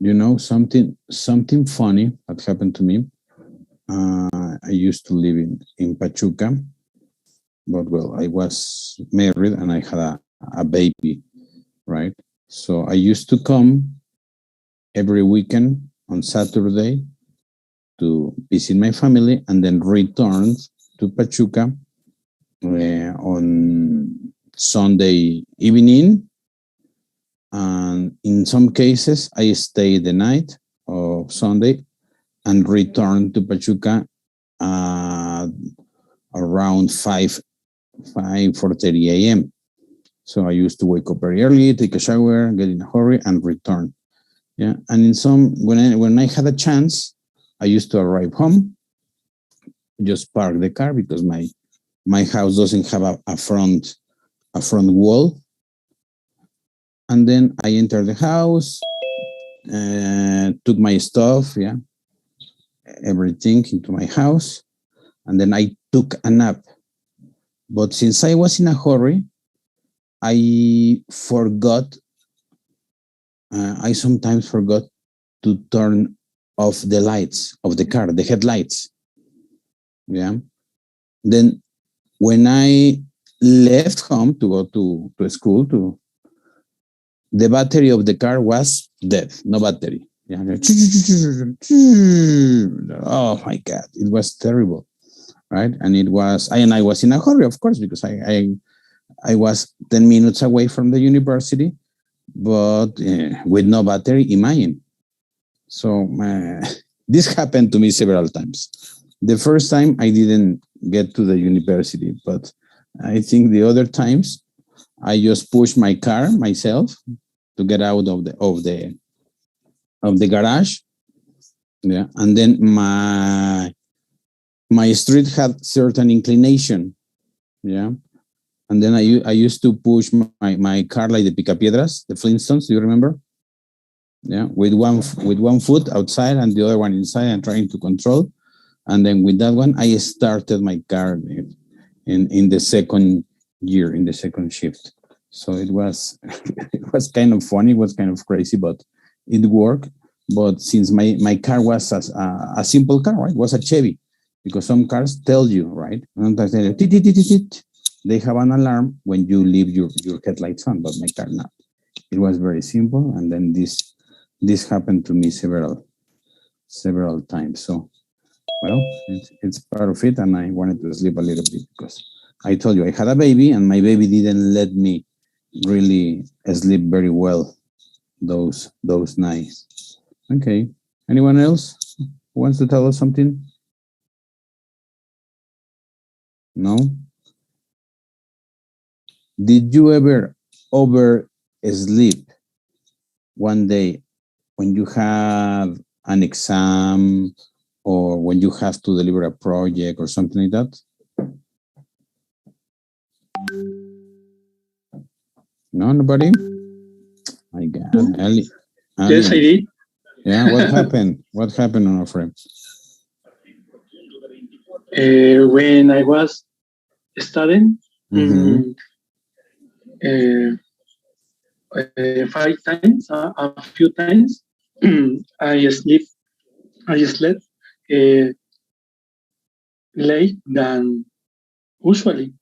You know, something funny that happened to me. I used to live in Pachuca, but well, I was married and I had a baby, right? So I used to come every weekend on Saturday to visit my family and then return to Pachuca on Sunday evening. And in some cases, I stayed the night of Sunday and returned to Pachuca uh, around 4:30 a.m. So I used to wake up very early, take a shower, get in a hurry, and return. Yeah, and in some when I had a chance, I used to arrive home, just park the car because my house doesn't have a front wall, and then I enter the house, took my stuff, yeah, everything into my house, and then I took a nap. But since I was in a hurry, I forgot. I sometimes forgot to turn off the lights of the car, the headlights. Yeah. Then when I left home to go to school, the battery of the car was dead, no battery. Yeah. Oh my God, it was terrible, right? And I was in a hurry, of course, because I was 10 minutes away from the university, but with no battery, imagine. So this happened to me several times. The first time I didn't get to the university, but I think the other times I just pushed my car myself to get out of the garage. Yeah, and then my street had certain inclination. Yeah, and then I used to push my car like the Picapiedras, the Flintstones. Do you remember? Yeah, with one foot outside and the other one inside, and trying to control. And then with that one, I started my car in the second year, in the second shift. So it was it was kind of funny, it was kind of crazy, but it worked. But since my car was a simple car, right? It was a Chevy, because some cars tell you, right? And they have an alarm when you leave your headlights on, but my car not. It was very simple, and then this happened to me several times. So well, it's part of it, and I wanted to sleep a little bit because I told you I had a baby, and my baby didn't let me really sleep very well those nights. Okay. Anyone else who wants to tell us something? No? Did you ever oversleep one day when you have an exam or when you have to deliver a project or something like that? No, nobody? My God, Ali. Yes, I did. Yeah, what happened? What happened, Onofre? When I was studying, Mm-hmm. uh, 5 times, a few times, I sleep. I slept uh, late than usually.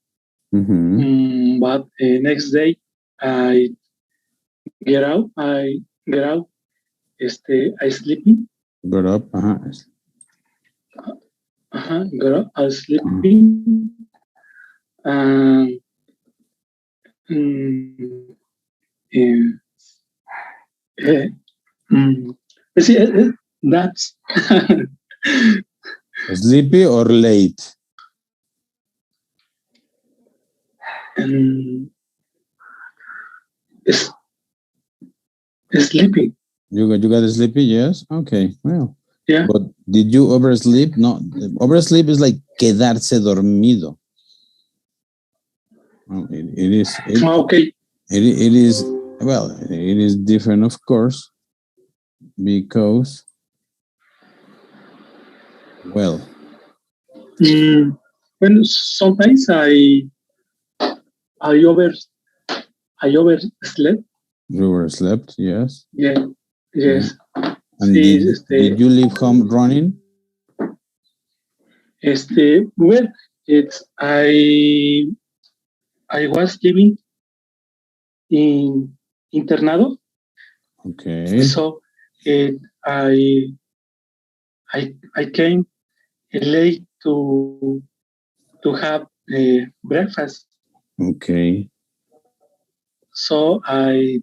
Mm-hmm. But next day, I get out. I get out. I sleeping. Got up. Uh-huh. Get up. I sleeping. And um, uh, uh, see, that's Sleepy or late? um, is sleeping. You got sleepy? Yes. Okay. Well, Yeah. but did you oversleep? No. Oversleep is like quedarse dormido. It is Okay. it is well. It is different, of course, because well. When sometimes I over I overslept. You overslept. Yes. Yeah. Yeah. Yes. And Sí, did you leave home running? Well, it's I was living in internado, Okay. so it, I came late to have breakfast. Okay. So I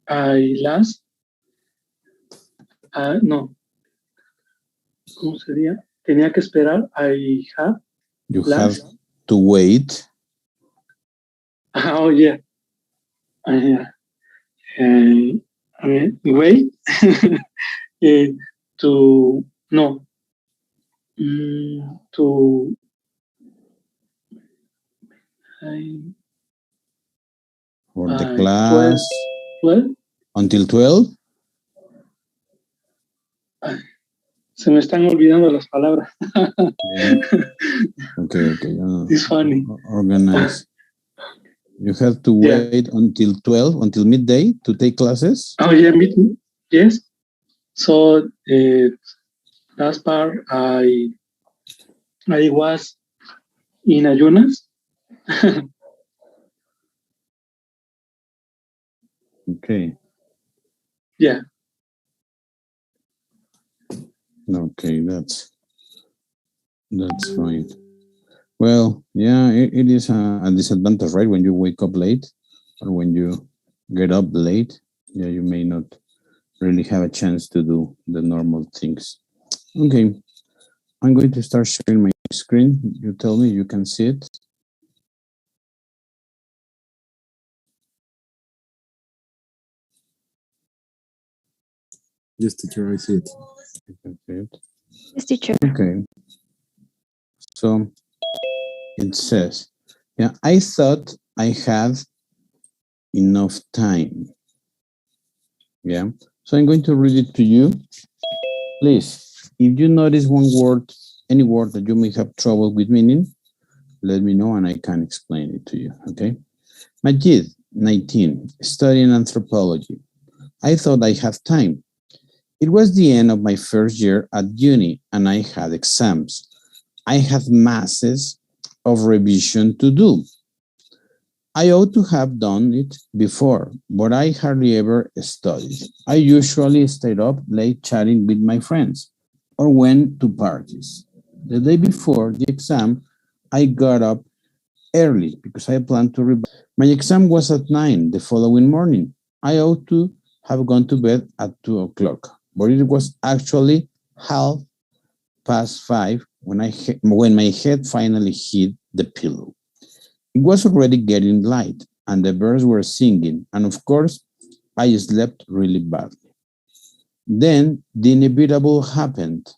last no, ¿cómo sería? Tenía que esperar. I have You last. have to wait. Oh yeah. Yeah. Wait to no to For the 12, class 12. until 12. Se me están olvidando las palabras. Yeah. Okay. It's funny. Organize. You have to Yeah. wait until 12, until midday to take classes? Oh yeah, yes. So last part I was in ayunas. Okay. Yeah. Okay, that's fine. Well, yeah, it is a disadvantage, right? When you wake up late or when you get up late, yeah, you may not really have a chance to do the normal things. Okay, I'm going to start sharing my screen. You tell me you can see it. Yes, teacher, I see it. You can see it. Yes, teacher. Okay. So it says, yeah, I thought I had enough time. Yeah. So I'm going to read it to you. Please, if you notice one word, any word that you may have trouble with meaning, let me know and I can explain it to you, okay? Majid, 19, studying anthropology. I thought I had time. It was the end of my first year at uni and I had exams. I had masses of revision to do. I ought to have done it before, but I hardly ever studied. I usually stayed up late chatting with my friends or went to parties. The day before the exam, I got up early because I planned to revise. My exam was at 9 the following morning. I ought to have gone to bed at 2 o'clock, but it was actually 5:30 when my head finally hit the pillow. It was already getting light, and the birds were singing, and of course, I slept really badly. Then the inevitable happened.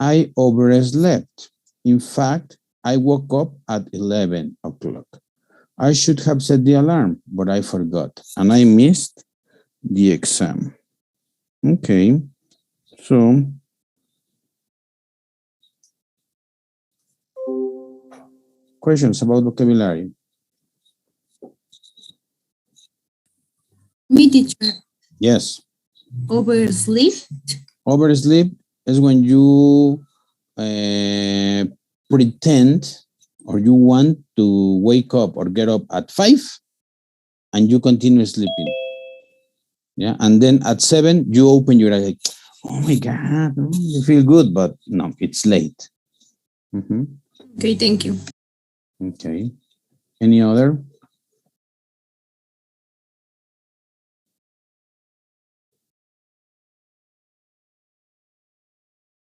I overslept. In fact, I woke up at 11 o'clock. I should have set the alarm, but I forgot, and I missed the exam. Okay, so questions about vocabulary? Me, teacher. Yes. Oversleep. Oversleep is when you pretend or you want to wake up or get up at 5 and you continue sleeping. Yeah, and then at 7 you open your eyes like, oh my God, you feel good, but no, it's late. Okay, thank you. Okay. Any other?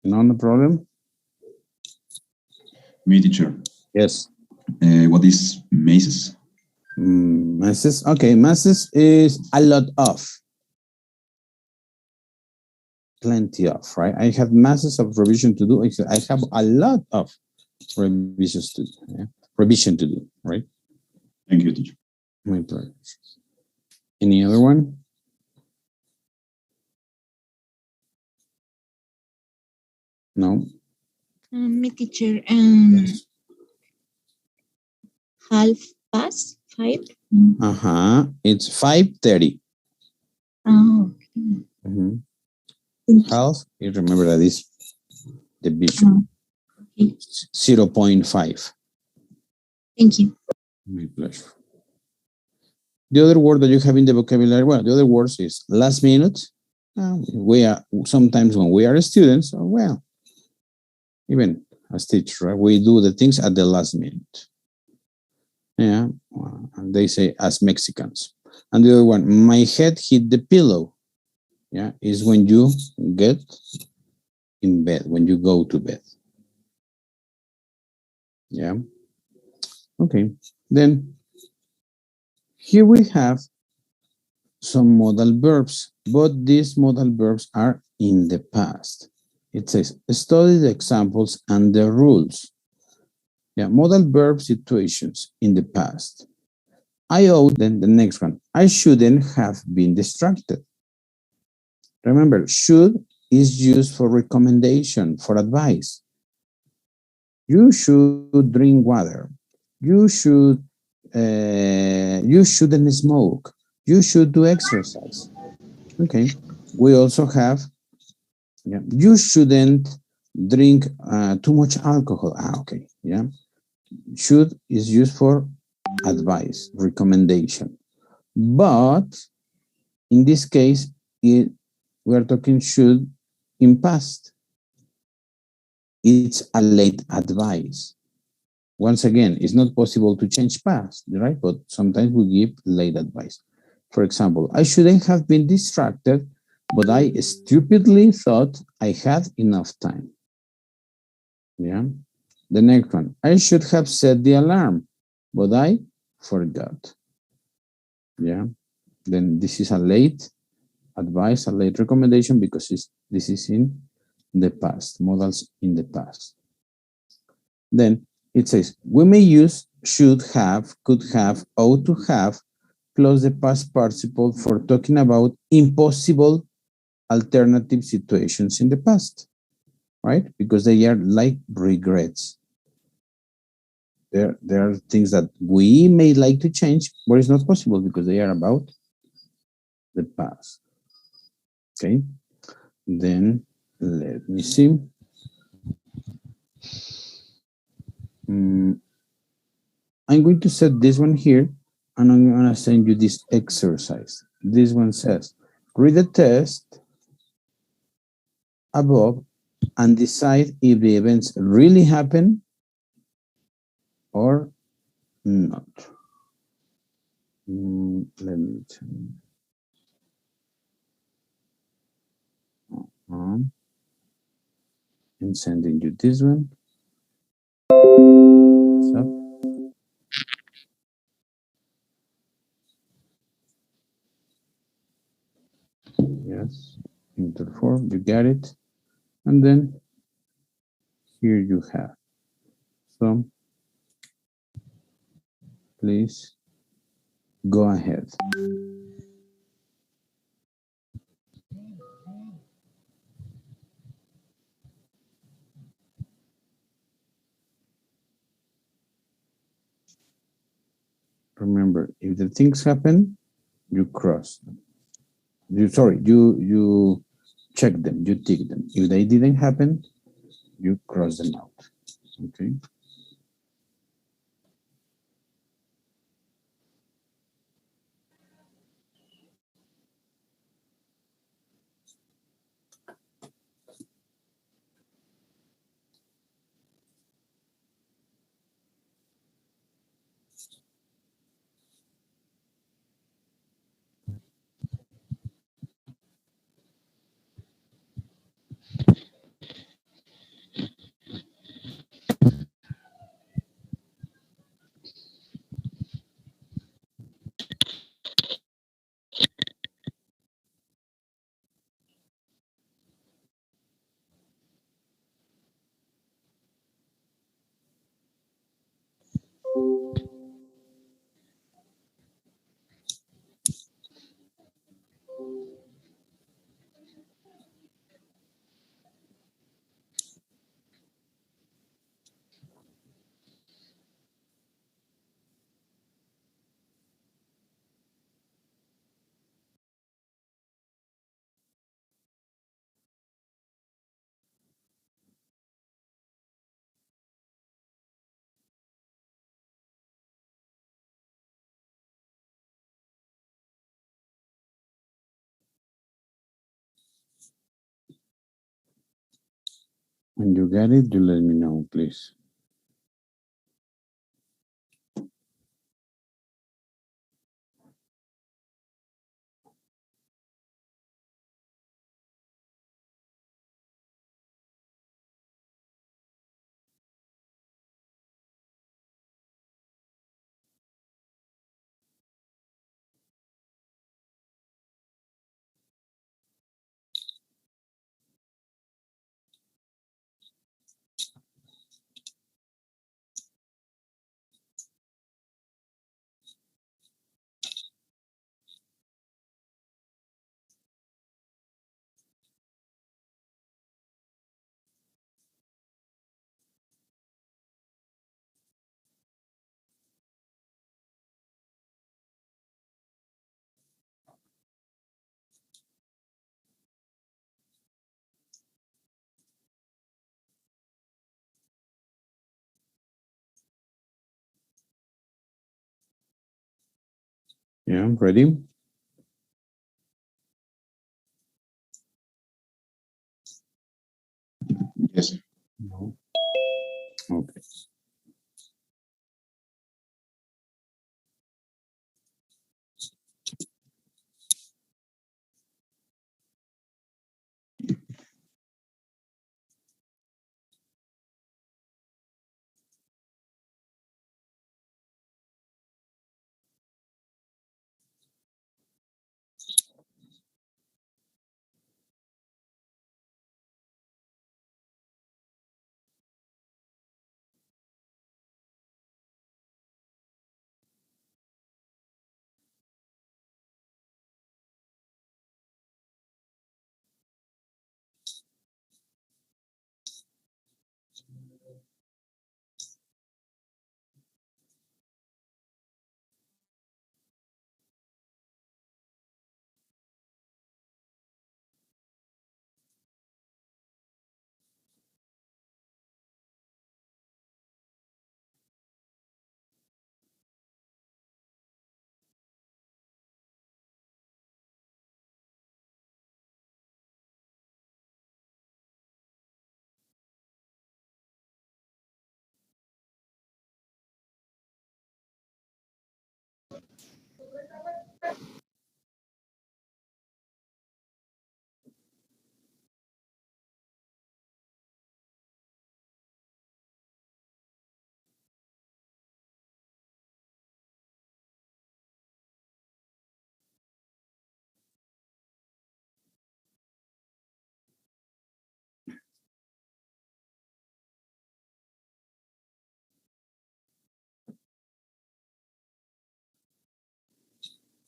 No problem? Me, teacher. Yes. What is masses? Masses. Okay, masses is a lot of. Plenty of, right? I have masses of revision to do. I have a lot of revisions to do. Yeah? Revision to do, right? Thank you, teacher. My pleasure. Any other one? No. Me, teacher. Yes. 5:30. It's 5:30. Oh, okay. Thank you. Half, you remember that is division. Okay. 0.5. Thank you. My pleasure. The other word that you have in the vocabulary, well, the other words is last minute. We are sometimes when we are students, or well, even as teachers, right, we do the things at the last minute. Yeah, and they say as Mexicans. And the other one, my head hit the pillow. Yeah, is when you get in bed, when you go to bed. Yeah. Okay. Then here we have some modal verbs, but these modal verbs are in the past. It says, study the examples and the rules. Yeah, modal verb situations in the past. I ought, then the next one. I shouldn't have been distracted. Remember, should is used for recommendation, for advice. You should drink water. You shouldn't smoke. You should do exercise. Okay. We also have, yeah, you shouldn't drink too much alcohol. Okay. Yeah. Should is used for advice, recommendation. But in this case, we are talking should in past. It's a late advice. Once again, it's not possible to change past, right? But sometimes we give late advice. For example, I shouldn't have been distracted, but I stupidly thought I had enough time. Yeah. The next one, I should have set the alarm, but I forgot. Yeah. Then this is a late advice, a late recommendation because this is in the past, modals in the past. Then it says, we may use should have, could have, ought to have, plus the past participle for talking about impossible alternative situations in the past, right? Because they are like regrets. There are things that we may like to change, but it's not possible because they are about the past. Okay, then let me see. I'm going to set this one here, and I'm going to send you this exercise. This one says, read the test above and decide if the events really happen or not. Let me see. I'm sending you this one. So, yes, enter 4, you got it. And then here you have. So please go ahead. Remember, if the things happen, you cross them. You check them, you tick them. If they didn't happen, you cross them out. Okay. When you get it, you let me know, please. Yeah, ready? Yes. No. Okay.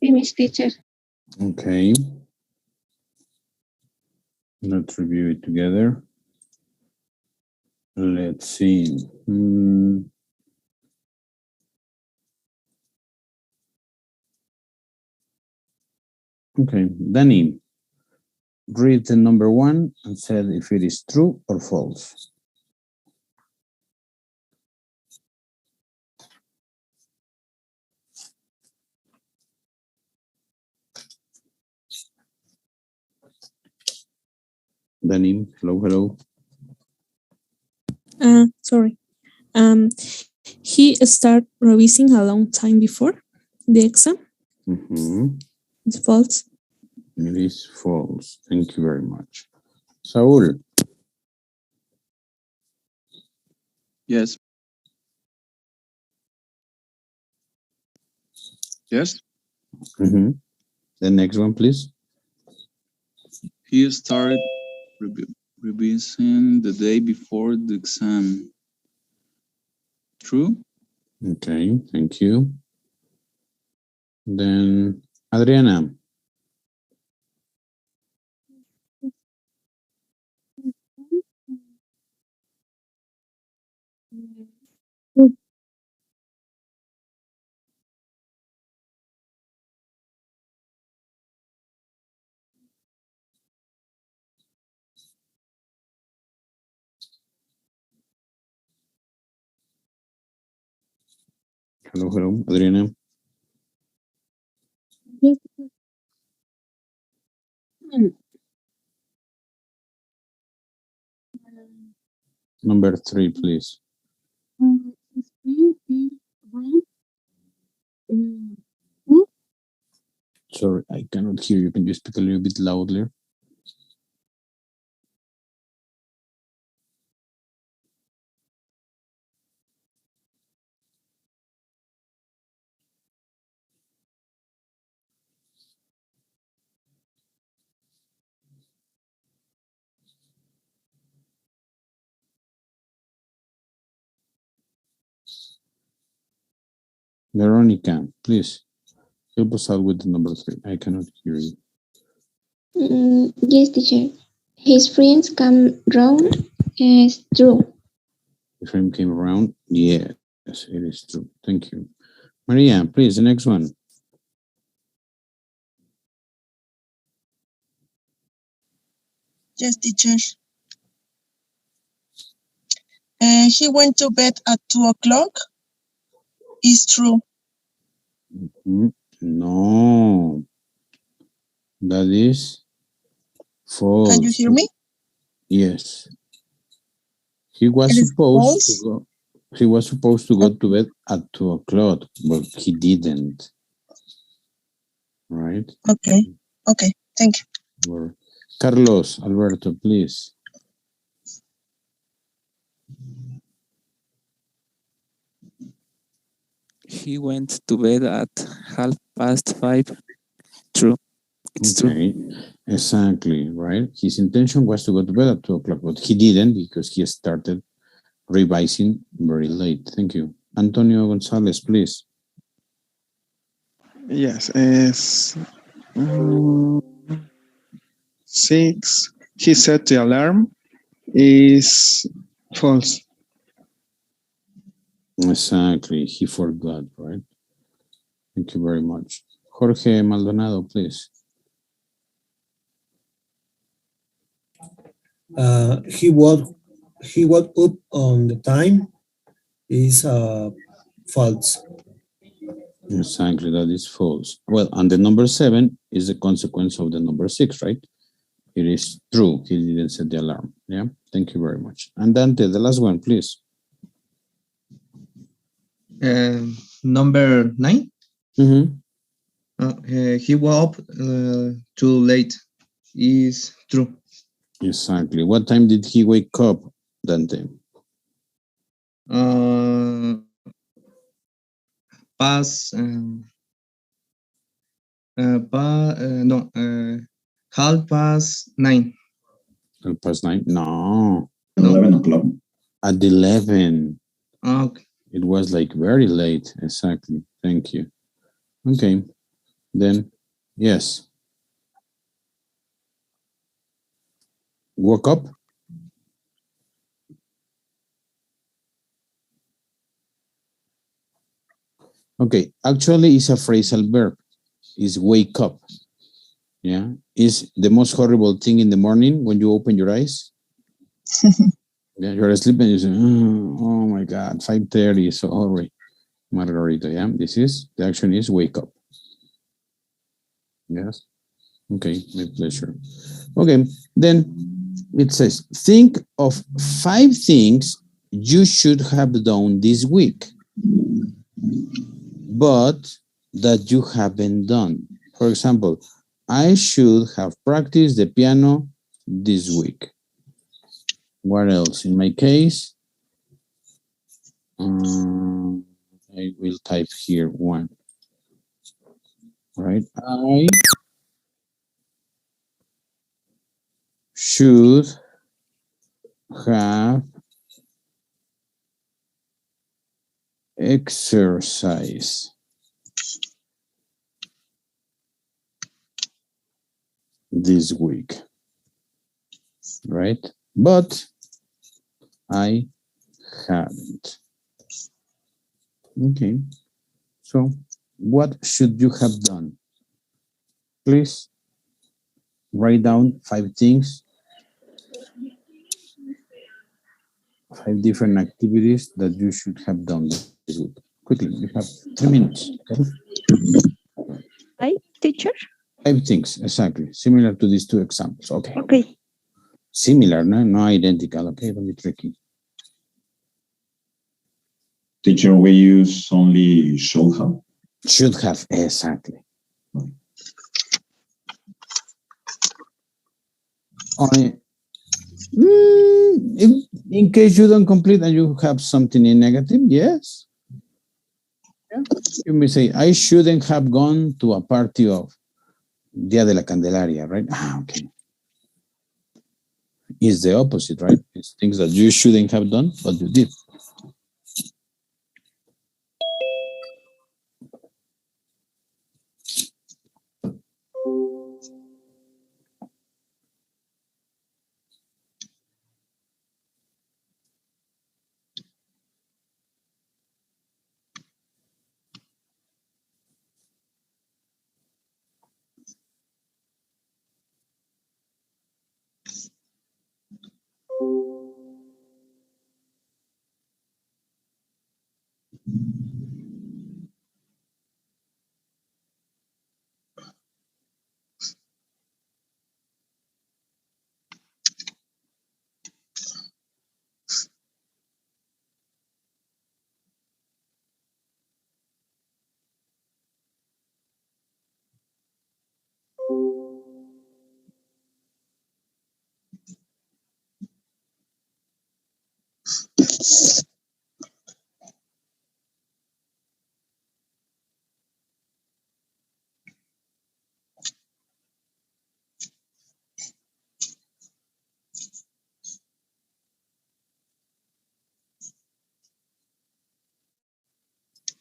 Finish, teacher. Okay. Let's review it together. Let's see. Okay, Danny, read the number one and say if it is true or false. Danny, hello, hello. Sorry. He started revising a long time before the exam. It's false. It is false. Thank you very much. Saul. Yes. Yes. The next one, please. He started revising the day before the exam. True? Okay, thank you. Then Adriana. Hello, hello, Adriana. Yes. Number 3, please. Sorry, I cannot hear you. Can you speak a little bit louder? Veronica, please help us out with the number 3. I cannot hear you. Yes, teacher. His friends come round. Is true. The frame came around. Yes, it is true. Thank you. Maria, please, the next one. Yes, teacher. He went to bed at 2:00. Is true. No, that is false. Can you hear me? Yes. He was It is supposed to false? go. He was supposed to go to bed at 2:00, but he didn't. Right? Okay. Okay. Thank you. Or Carlos, Alberto, please. He went to bed at 5:30. True. It's true. Okay, exactly, right? His intention was to go to bed at 2:00, but he didn't because he started revising very late. Thank you. Antonio Gonzalez, please. Yes, it's 6. He set the alarm. Is false. Exactly, he forgot, right? Thank you very much. Jorge Maldonado, please. He woke up on the time. Is false. Exactly, that is false. Well, and the number 7 is the consequence of the number 6, right? It is true. He didn't set the alarm. Yeah, thank you very much. And Dante, the last one, please. Number 9. He woke up too late. Is true. Exactly. What time did he wake up, Dante? Past 9:30. 9:30? No. 11:00. At 11. Okay. It was like very late. Exactly. Thank you. Okay. Then, yes. Woke up? Okay. Actually, it's a phrasal verb. Is wake up. Yeah. Is the most horrible thing in the morning when you open your eyes. Yeah, you're asleep and you say, oh my God, 5:30, so hurry. Margarita, yeah, the action is wake up. Yes. Okay, my pleasure. Okay, then it says, think of 5 things you should have done this week, but that you haven't done. For example, I should have practiced the piano this week. What else? In my case, I will type here 1. Right? I should have exercise this week. Right? But I haven't. Okay. So what should you have done? Please write down 5 things, 5 different activities that you should have done this week. Quickly, you have 3 minutes. Okay? Hi, teacher. 5 things, exactly, similar to these 2 examples. Okay. Okay. Similar, no identical. Okay, don't be tricky. Teacher, we use only should have. Should have, exactly. In case you don't complete and you have something in negative, yes. Yeah. You may say, I shouldn't have gone to a party of Dia de la Candelaria, right? Okay. It's the opposite, right? It's things that you shouldn't have done, but you did.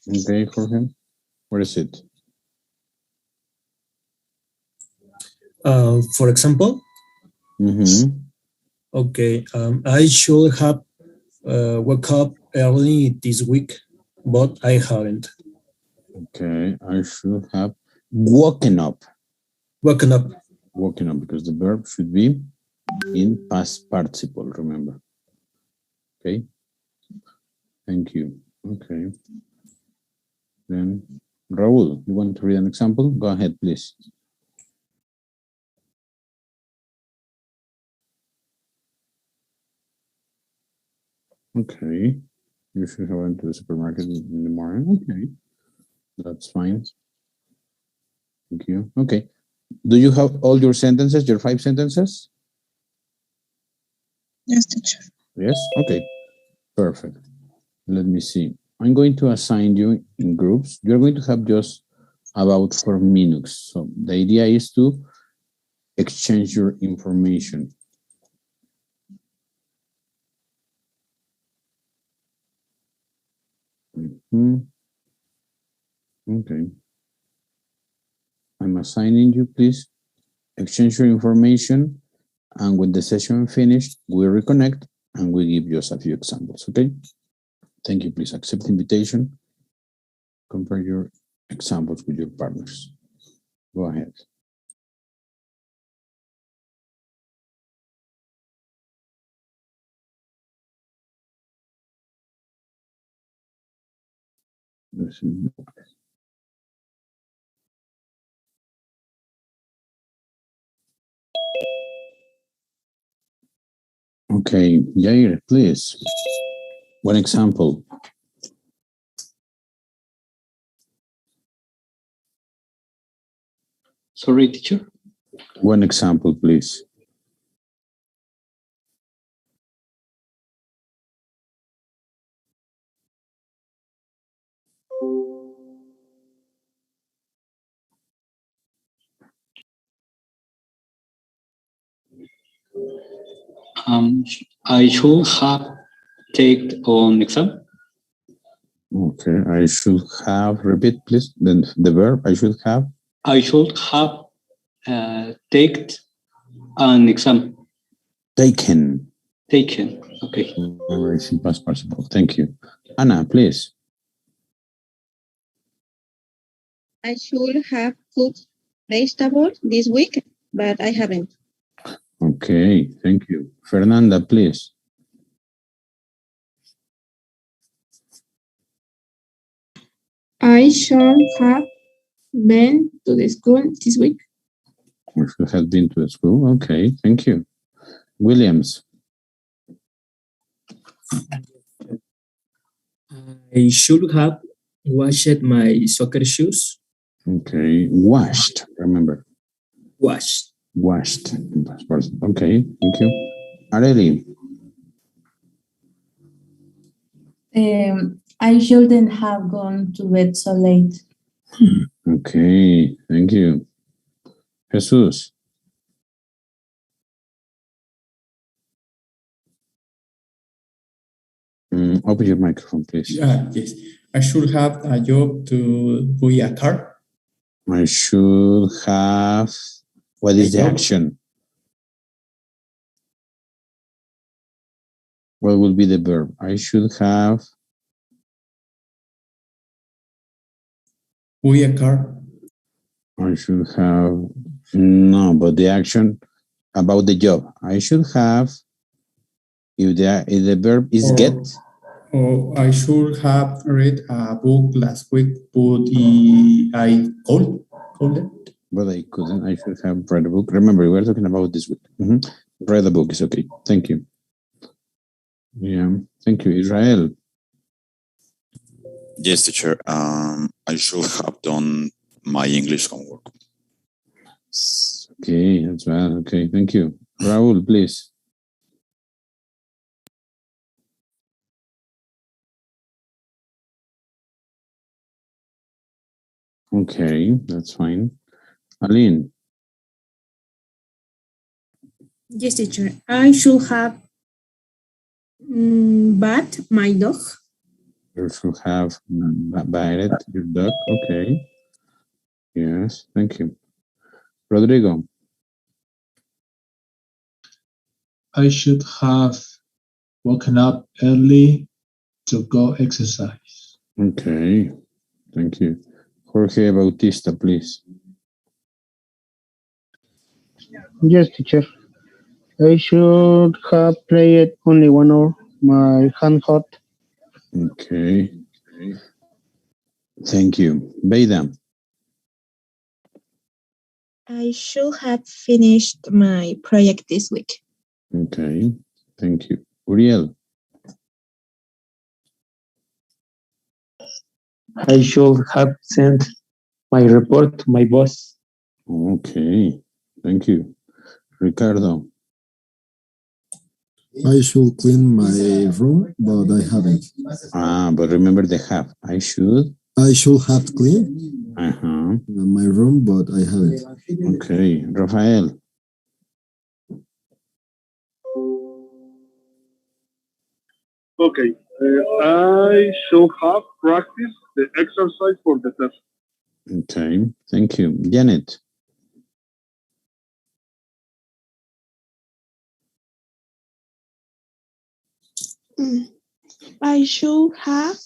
Okay, for him. What is it? For example, okay, I should have woke up early this week, but I haven't. Okay, I should have woken up. Woken up. Woken up, because the verb should be in past participle, remember. Okay. Thank you. Okay. Then, Raul, you want to read an example? Go ahead, please. Okay. You should have went to the supermarket in the morning. Okay. That's fine. Thank you. Okay. Do you have all your sentences, your 5 sentences? Yes, teacher. Yes? Okay. Perfect. Let me see. I'm going to assign you in groups. You're going to have just about 4 minutes. So the idea is to exchange your information. Okay. I'm assigning you, please exchange your information, and when the session finished, we reconnect and we give you a few examples, okay? Thank you. Please accept the invitation. Compare your examples with your partners. Go ahead. Okay, Jair, please. One example. Sorry, teacher. One example, please. I should have taken on exam. Okay, I should have, repeat please, then the verb, I should have. I should have taken an exam. Taken. Taken, okay. It's in past participle, thank you. Anna, please. I should have cooked vegetables this week, but I haven't. Okay, thank you. Fernanda, please. I should have been to the school this week. We should have been to the school. Okay, thank you. Williams. I should have washed my soccer shoes. Okay, washed, remember. Washed. Washed. Okay, thank you. Areli. I shouldn't have gone to bed so late. Okay, thank you. Jesus. Open your microphone, please. Yes. I should have a job to buy a car. I should have. What is the action? What will be the verb? I should have. Buy a car. I should have. No, but the action about the job. I should have. If the verb is get. Or I should have read a book last week, but I called it. But I couldn't. I should have read a book. Remember, we were talking about this week. Read a book is okay. Thank you. Yeah, thank you, Israel. Yes, teacher. I should have done my English homework. Okay, that's bad. Okay, thank you. Raul, please. Okay, that's fine. Aline. Yes, teacher. I should have bat my dog. You should have batted your dog. Okay. Yes, thank you. Rodrigo. I should have woken up early to go exercise. Okay, thank you. Jorge Bautista, please. Yes, teacher. I should have played only 1 hour. My hand hurt. Okay. Thank you. Beida. I should have finished my project this week. Okay, thank you. Uriel. I should have sent my report to my boss. Okay, thank you. Ricardo. I should clean my room, but I haven't. But remember the have. I should have cleaned my room, but I haven't. Okay, Rafael. Okay, I should have practiced the exercise for the test. Okay, thank you. Janet. I should have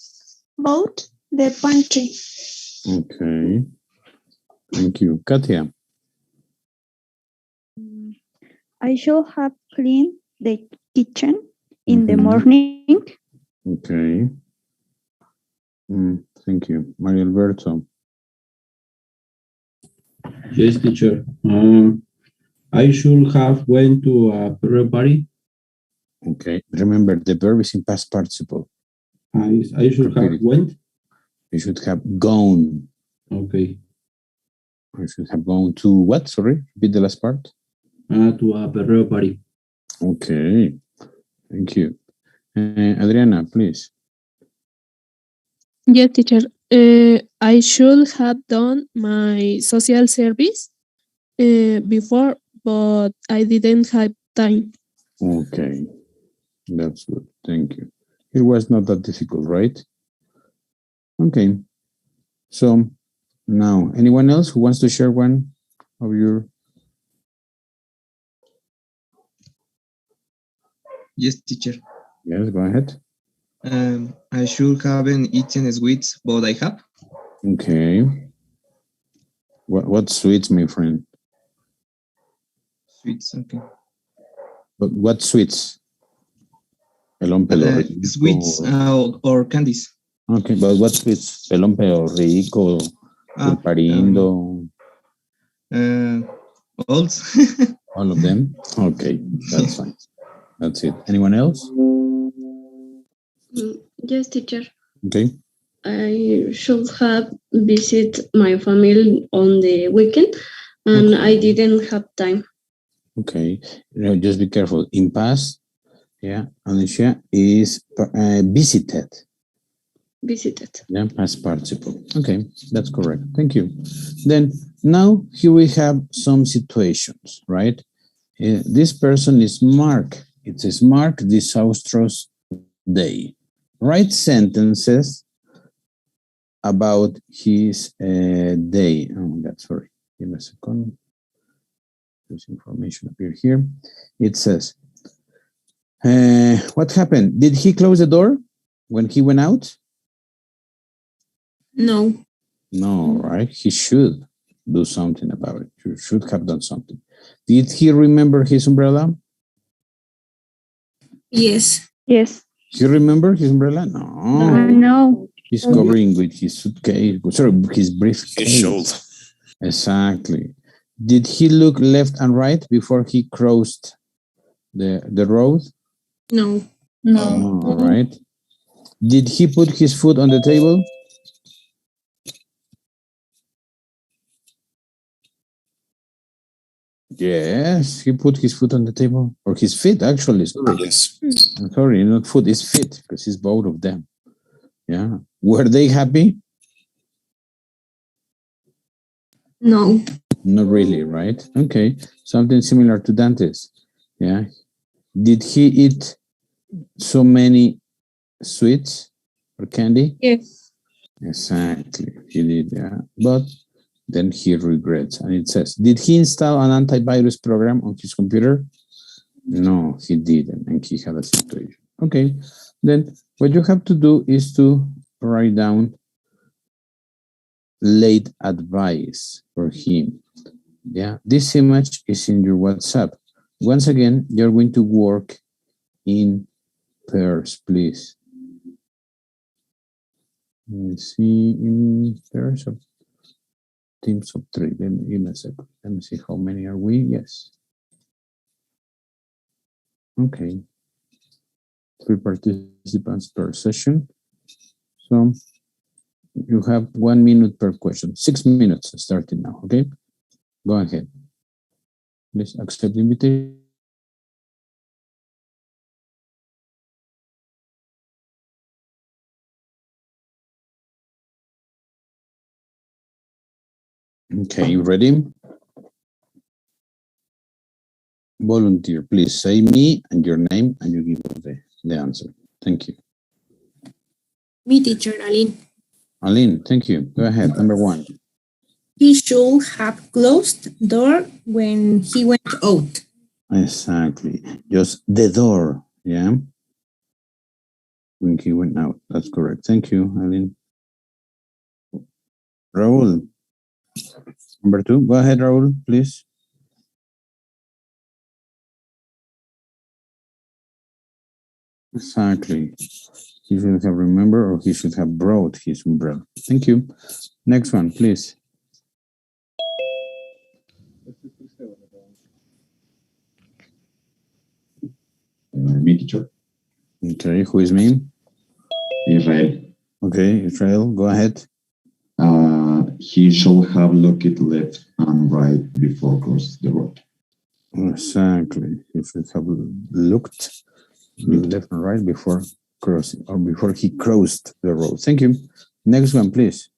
bought the pantry. Okay, thank you. Katia. I should have cleaned the kitchen in the morning. Okay. Thank you. Mario Alberto. Yes, teacher. I should have went to a birthday party. Okay. Remember, the verb is in past participle. I should have went. You should have gone. Okay. I should have gone to what? Sorry, repeat the last part. To a birthday party. Okay. Thank you. Adriana, please. Yes, teacher. I should have done my social service before, but I didn't have time. Okay. That's good. Thank you. It was not that difficult, right? Okay. So now, anyone else who wants to share one of your? Yes, teacher. Yes, go ahead. I should haven't eaten sweets, but I have. Okay. What sweets, my friend? Sweets, okay. But what sweets? Pelón, pelo sweets or candies. Okay, but what sweets? Pelón, pelo rico, pulparindo. All. All of them? Okay, that's fine. That's it. Anyone else? Yes, teacher. Okay. I should have visited my family on the weekend, and I didn't have time. Okay. Just be careful. In past, yeah, Alicia is visited. Visited. Yeah, past participle. Okay, that's correct. Thank you. Then now here we have some situations, right? This person is Mark. It says Mark disastrous day. Write sentences about his day. Oh my God, sorry. Give me a second. There's information appear here. It says, what happened? Did he close the door when he went out? No. No, right? He should do something about it. He should have done something. Did he remember his umbrella? Yes. Yes. He remember his umbrella? No. No. He's covering with his suitcase, sorry, his briefcase. His shoulder. Exactly. Did he look left and right before he crossed the road? No. No. All right. Did he put his foot on the table? Yes, he put his foot on the table, or his feet, actually. Sorry. Yes. I'm sorry, not foot, it's feet, because it's both of them. Yeah. Were they happy? No. Not really, right? Okay. Something similar to Dante's. Yeah. Did he eat so many sweets or candy? Yes. Exactly. He did, yeah. But then he regrets. And it says, did he install an antivirus program on his computer? No, he didn't. And he had a situation. Okay. Then what you have to do is to write down late advice for him. Yeah. This image is in your WhatsApp. Once again, you're going to work in pairs, please. Let me see, in pairs of teams of 3. Give me a second. Let me see how many are we. Yes. Okay. 3 participants per session. So you have 1 minute per question. 6 minutes starting now. Okay. Go ahead. Please accept the invitation. Okay, you ready? Volunteer, please say me and your name and you give us the answer. Thank you. Me, teacher, Aline. Aline, thank you. Go ahead, number 1. He should have closed door when he went out. Exactly. Just the door, yeah? When he went out. That's correct. Thank you, Aline. Raul. Number 2. Go ahead, Raul, please. Exactly. He should have remembered or he should have brought his umbrella. Thank you. Next one, please. Me, teacher. Okay, who is me? Israel. Okay, Israel, go ahead. He should have looked left and right before crossing the road. Exactly. He should have looked left and right before crossing or before he crossed the road. Thank you. Next one, please.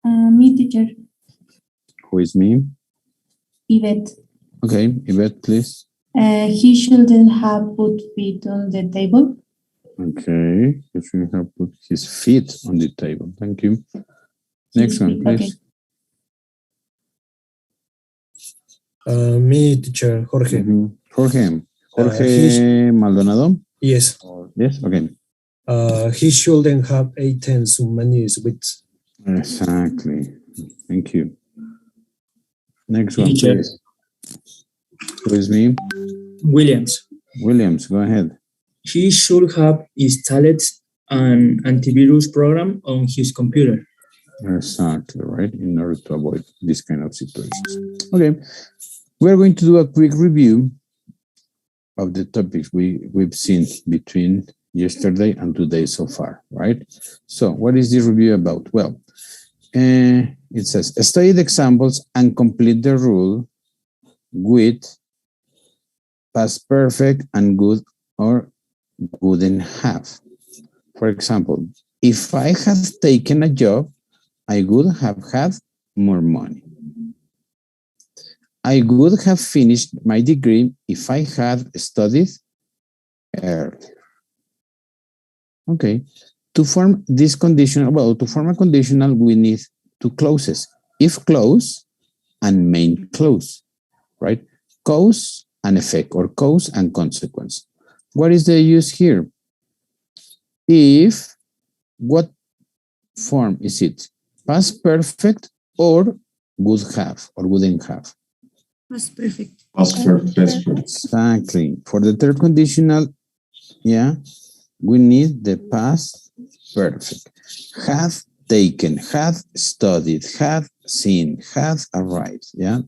Me, teacher. Who is me? Yvette. Okay, Yvette, please. He shouldn't have put feet on the table. Okay, he should have put his feet on the table. Thank you. Next one, please. Okay. Me, teacher, Jorge. Jorge Maldonado? Yes. Yes, okay. He shouldn't have eaten so many sweets. Exactly. Thank you. Next one, Teacher. please. Who is me? Williams. Williams, go ahead. He should have installed an antivirus program on his computer. Exactly, right, in order to avoid this kind of situations. Okay, we're going to do a quick review of the topics we've seen between yesterday and today so far, right? So what is this review about? Well, it says, study the examples and complete the rule with past perfect and good or wouldn't have. For example, if I had taken a job, I would have had more money. I would have finished my degree if I had studied earlier. Okay. To form this conditional, well, to form a conditional, we need two clauses. If clause and main clause, right? Cause and effect, or cause and consequence. What is the use here? If, what form is it? Past perfect or would have or wouldn't have? Past perfect. Past perfect. Exactly. For the third conditional, yeah, we need the past perfect. Have taken, have studied, have seen, have arrived, yeah?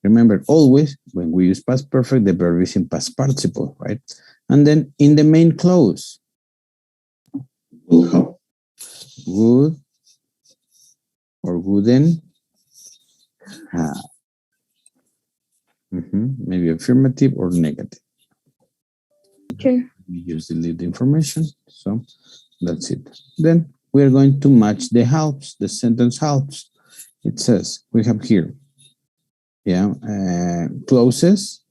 Remember, always, when we use past perfect, the verb is in past participle, right? And then in the main clause, Will have. would or wouldn't have. Maybe affirmative or negative. Sure. We just delete the information, so that's it. Then we're going to match the halves, the sentence halves. It says, we have here, yeah, clauses.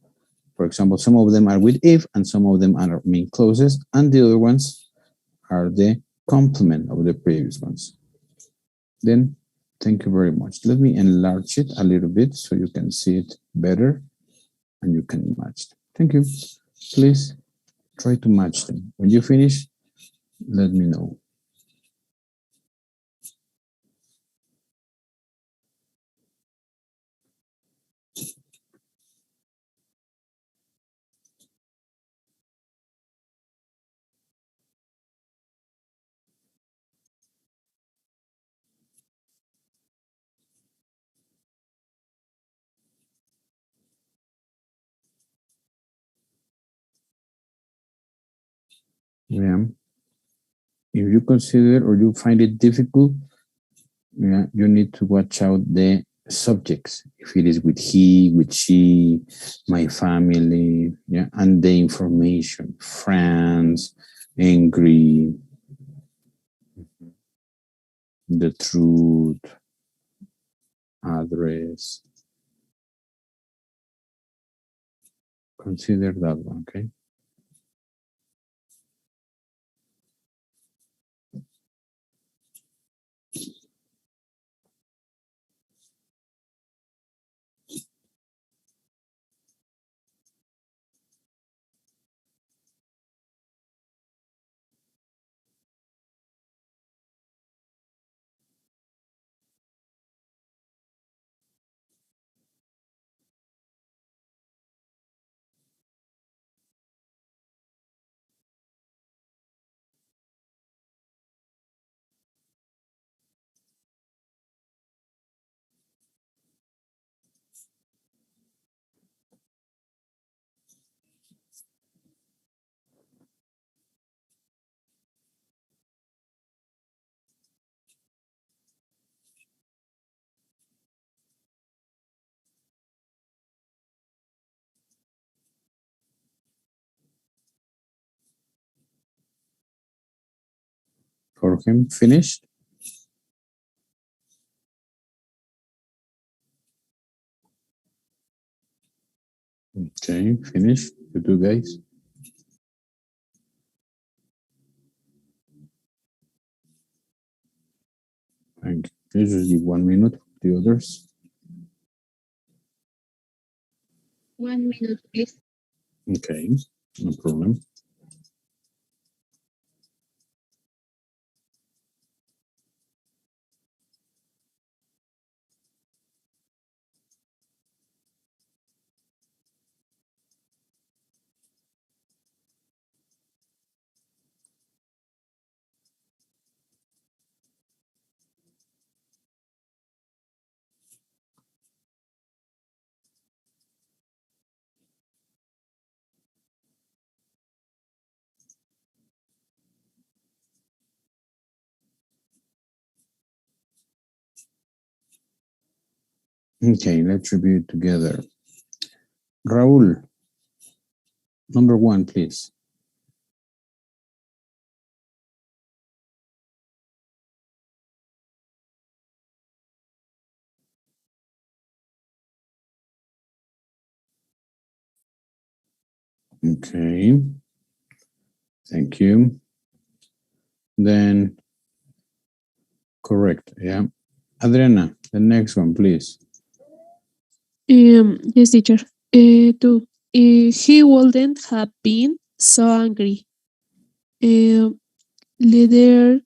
For example, some of them are with if, and some of them are main clauses, and the other ones are the complement of the previous ones. Then, thank you very much. Let me enlarge it a little bit so you can see it better and you can match them. Thank you. Please try to match them. When you finish, let me know. Yeah. If you consider or you find it difficult, yeah, you need to watch out the subjects. If it is with he, with she, my family, yeah, and the information, friends, angry, the truth, address. Consider that one, okay? For him, finished? Okay, finished. You two guys. Thank you. Just give 1 minute for the others. 1 minute, please. Okay, no problem. Okay, let's review it together. Raúl, number 1, please. Okay, thank you. Then, correct, yeah. Adriana, the next one, please. Yes, teacher. 2. He wouldn't have been so angry. Letter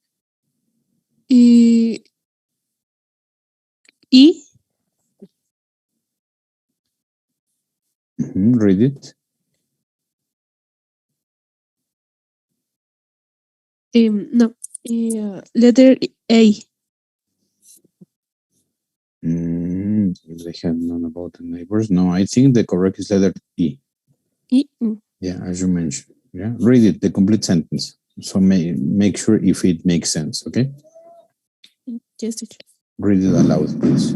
E. Read it. No. Letter A. If they had known about the neighbors. No, I think the correct is letter E. E. Yeah, as you mentioned. Yeah, read it, the complete sentence. So make sure if it makes sense, okay? Yes, teacher. Read it aloud, please.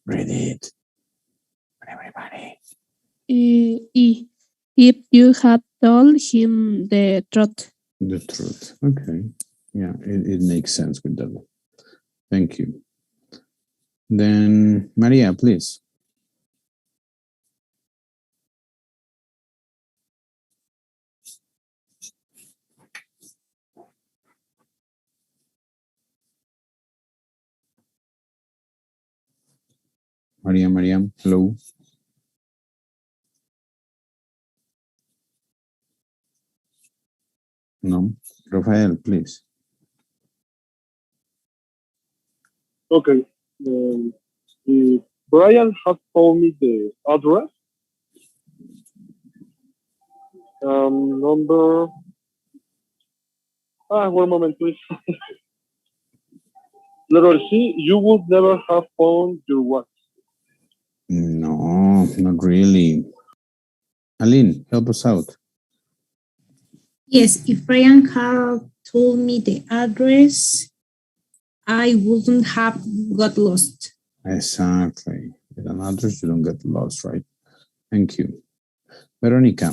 Read it. Everybody. E. If you had told him the truth. The truth. Okay. Yeah, it makes sense with that one. Thank you. Then, Maria, please. Maria, hello. No. Rafael, please. Okay. Brian has told me the address. Number. 1 moment, please. Letter C, you would never have found your watch. No, not really. Aline, help us out. Yes, if Brian had told me the address, I wouldn't have got lost. Exactly. With an address, you don't get lost, right? Thank you. Veronica.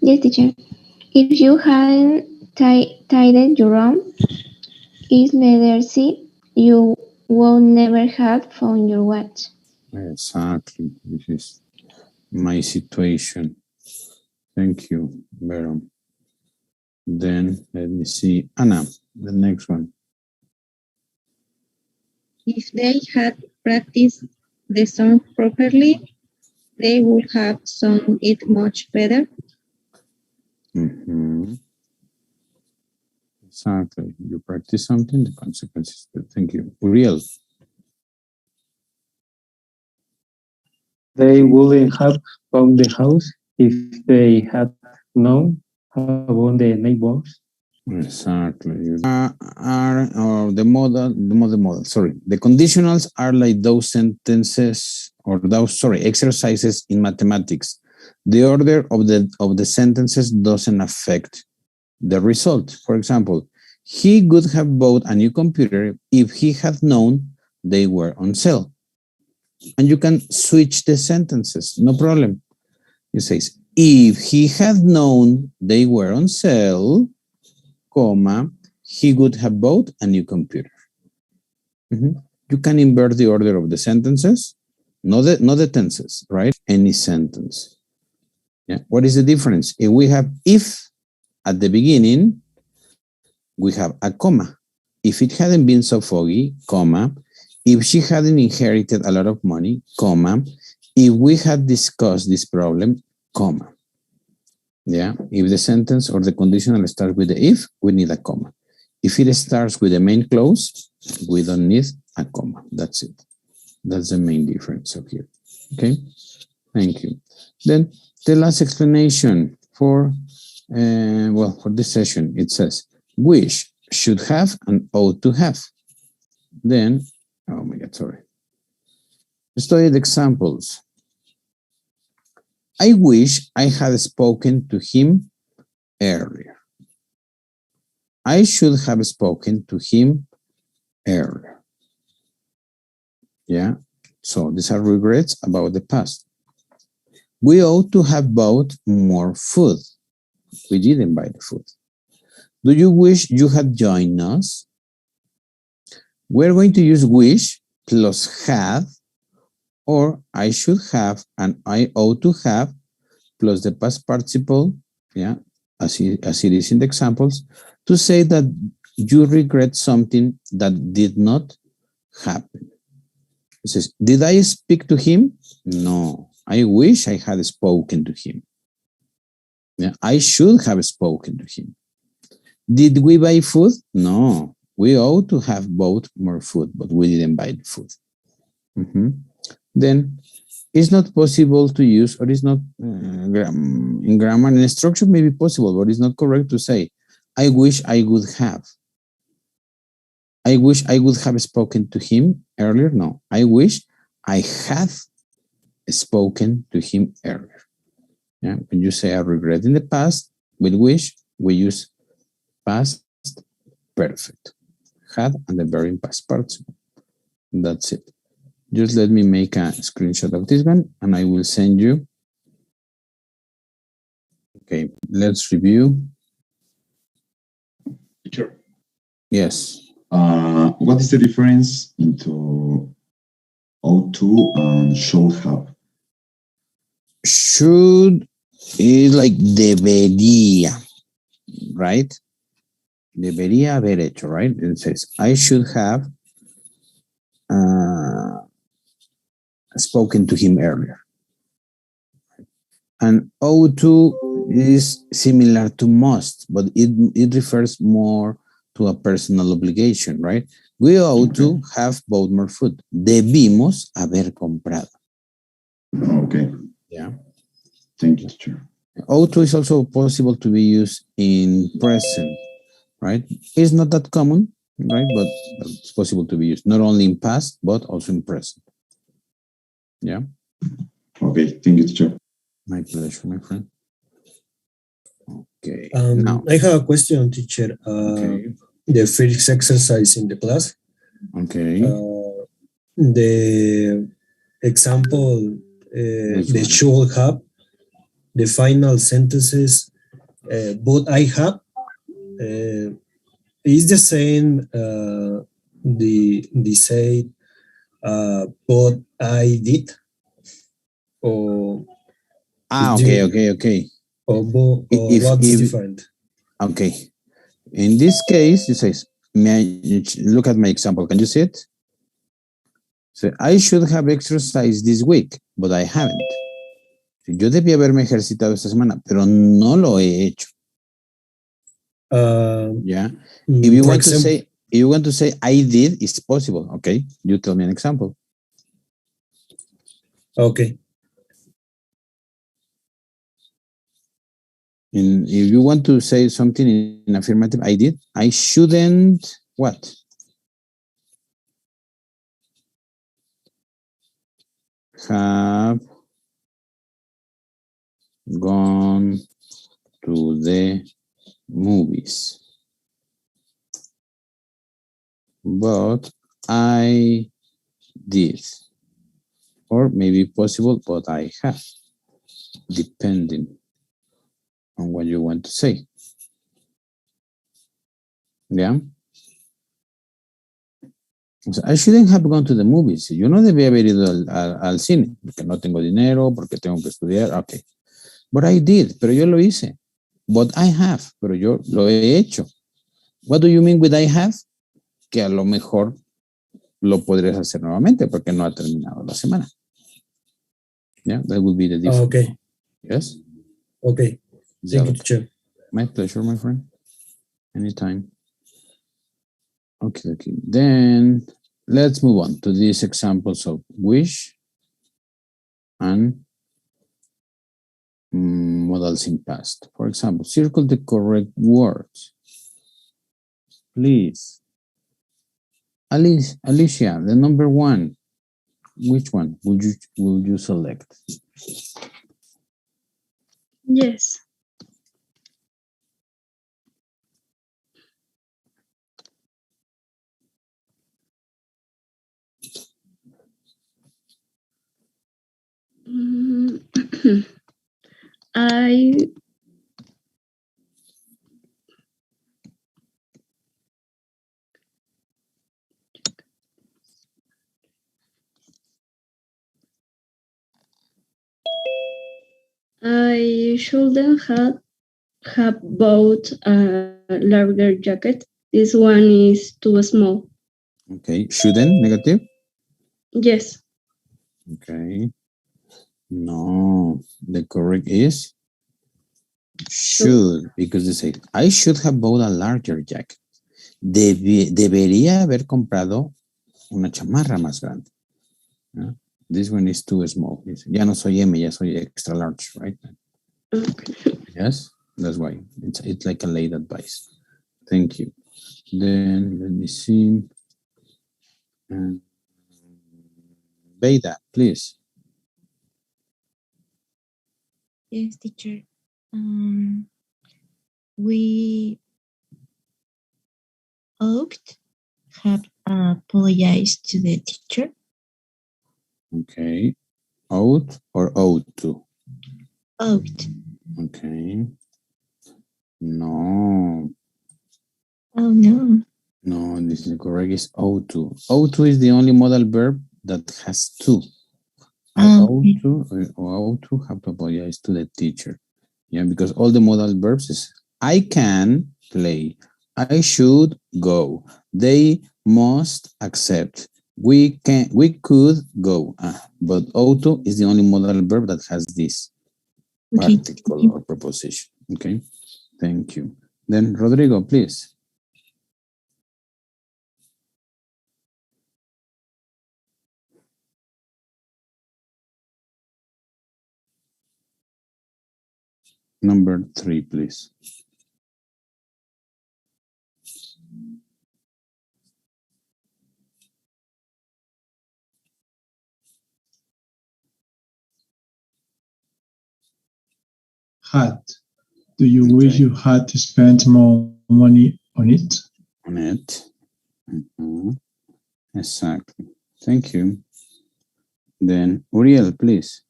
Yes, teacher. If you hadn't tidied your room, is letter C, you would never have found your watch. Exactly. This is my situation. Thank you, Vero. Then let me see. Anna, the next one. If they had practiced the song properly, they would have sung it much better. Exactly. You practice something, the consequences. Thank you. Uriel. They wouldn't have found the house if they had known about the neighbors. Exactly. The conditionals are like those sentences or those exercises in mathematics. The order of the sentences doesn't affect the result. For example, he would have bought a new computer if he had known they were on sale. And you can switch the sentences, no problem. It says, if he had known they were on sale, comma, he would have bought a new computer. You can invert the order of the sentences, not the tenses, right? Any sentence. Yeah. What is the difference? If we have if at the beginning, we have a comma. If it hadn't been so foggy, comma, if she hadn't inherited a lot of money, comma, if we had discussed this problem, comma. Yeah, if the sentence or the conditional starts with the if, we need a comma. If it starts with the main clause, we don't need a comma. That's it. That's the main difference of here. Okay, thank you. Then the last explanation for, for this session, it says, wish, should have, and ought to have. Then, oh my God, sorry. Study the examples. I wish I had spoken to him earlier. I should have spoken to him earlier. Yeah, so these are regrets about the past. We ought to have bought more food. We didn't buy the food. Do you wish you had joined us? We're going to use wish plus have, or I should have and I ought to have, plus the past participle, yeah, as it is in the examples, to say that you regret something that did not happen. It says, did I speak to him? No, I wish I had spoken to him. Yeah, I should have spoken to him. Did we buy food? No, we ought to have bought more food, but we didn't buy the food. Then it's not possible to use, or it's not in grammar and structure may be possible, but it's not correct to say, I wish I would have. I wish I would have spoken to him earlier. No, I wish I had spoken to him earlier. Yeah, when you say I regret in the past, with wish, we use past perfect. Had and the verb in past participle. That's it. Just let me make a screenshot of this one and I will send you. Okay, let's review. Sure. Yes. What is the difference into ought to and should have? Should is like debería, right? Debería haber hecho, right? It says, I should have spoken to him earlier. And ought to is similar to must, but it refers more to a personal obligation, right? We ought to have bought more food. Debimos haber comprado. Okay. Yeah. Thank you, teacher. Ought to is also possible to be used in present, right? It's not that common, right? But it's possible to be used not only in past, but also in present. Yeah. Okay, thank you, teacher. My pleasure, my friend. Okay. I have a question, teacher. The physics exercise in the class. Okay. The example, they should have the final sentences, but I have is the same. The say, but I did. Or okay. Or what's different? Okay. In this case, it says, look at my example. Can you see it? So, I should have exercised this week, but I haven't. Yo debí haberme ejercitado esta semana, pero no lo he hecho. Yeah. If you want to say I did, it's possible. Okay. You tell me an example. Okay. And if you want to say something in affirmative, I did. I shouldn't what? Have gone to the movies. But I did. Or maybe possible, but I have. Depending on what you want to say. Yeah. So I shouldn't have gone to the movies. Yo no debía haber ido al cine, porque no tengo dinero, porque tengo que estudiar. Okay. But I did, pero yo lo hice. But I have, pero yo lo he hecho. What do you mean with I have? Que a lo mejor lo podrías hacer nuevamente, porque no ha terminado la semana. Yeah, that would be the difference. Okay. Yes? Okay. Thank you, teacher. My pleasure, my friend. Anytime. Okay. Then let's move on to these examples of wish and modals in past. For example, circle the correct words. Please. Alicia, the number one. Which one will you select? Yes. I I shouldn't have bought a larger jacket. This one is too small. Okay, shouldn't, negative? Yes. Okay. No, the correct is should, because they say, I should have bought a larger jacket. Debería haber comprado una chamarra más grande. Yeah? This one is too small. Ya no soy M, ya soy extra large, right? Yes, that's why. It's like a late advice. Thank you. Then let me see. Beta, please. Yes, teacher. We ought have apologized to the teacher. Okay. Ought or ought to? Ought. Okay. No. Oh, no. No, this is correct. It's ought to. Ought to is the only modal verb that has two. I ought to or ought to have to apologize to the teacher. Yeah, because all the modal verbs is I can play. I should go. They must accept. We could go. But ought to is the only modal verb that has this particle or preposition. Okay. Thank you. Then Rodrigo, please. Number 3, please. Had. Do you wish you had to spend more money on it? On it. Exactly. Thank you. Then Uriel, please.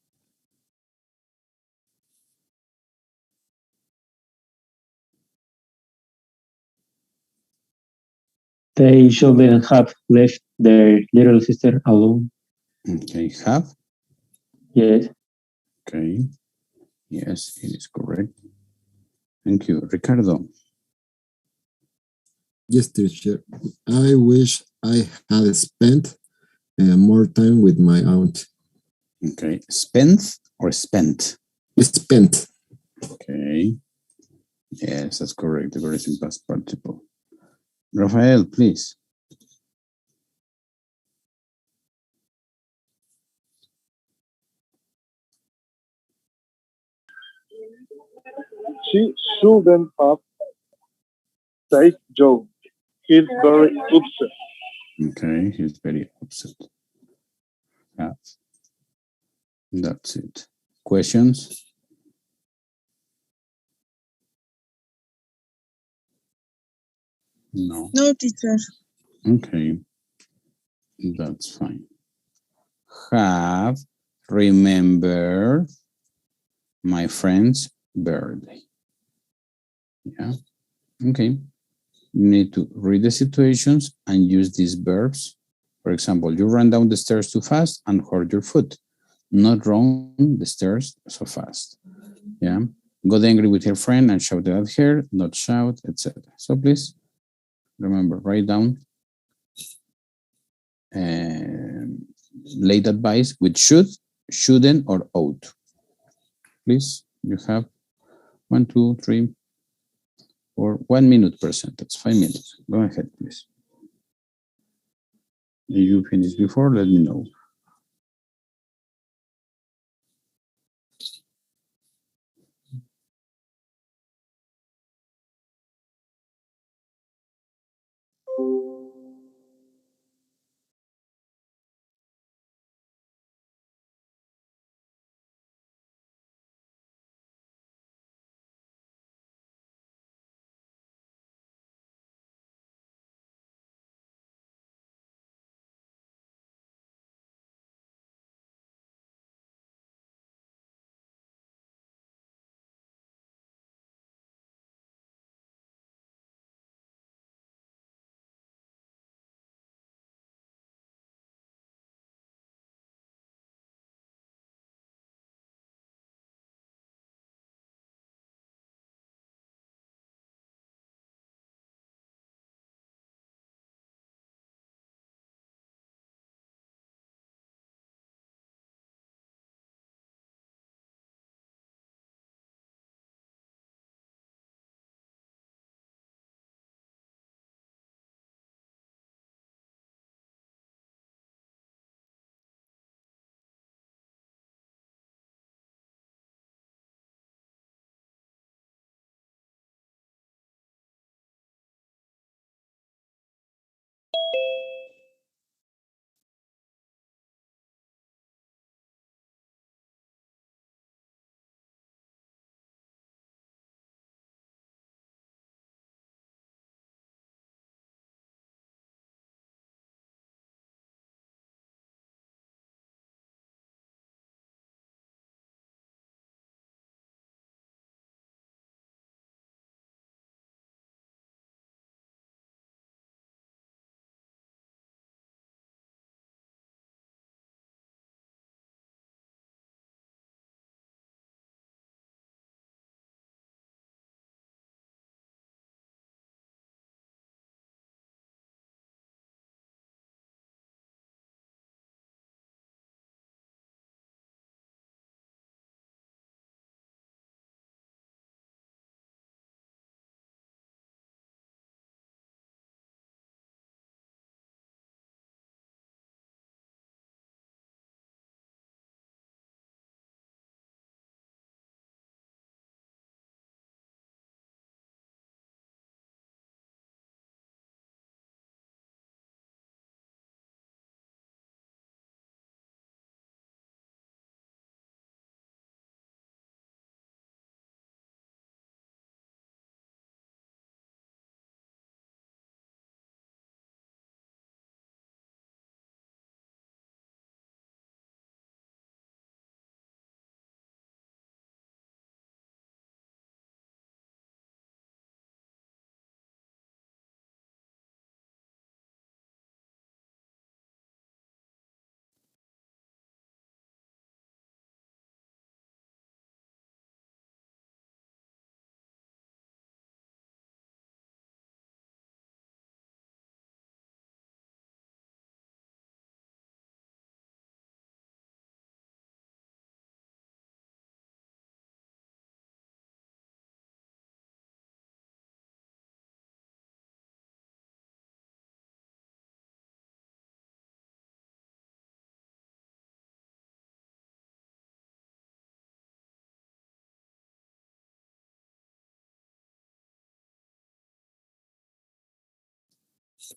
They shouldn't have left their little sister alone. Okay, have? Yes. Okay. Yes, it is correct. Thank you. Ricardo. Yes, teacher. I wish I had spent more time with my aunt. Okay. Spent or spent? Spent. Okay. Yes, that's correct. The verb is in past participle. Rafael, please. She shouldn't have saved Joe. He's very upset. Okay, he's very upset. Yeah. That's it. Questions? No. No, teacher. Okay. That's fine. Have remembered my friend's birthday. Yeah. Okay. You need to read the situations and use these verbs. For example, you ran down the stairs too fast and hurt your foot. Not run the stairs so fast. Yeah. Got angry with her friend and shouted at her, not shout, etc. So please remember, write down late advice with should, shouldn't, or ought. Please, you have 1, 2, 3, or 1 minute per sentence, 5 minutes. Go ahead, please. If you finish before, let me know.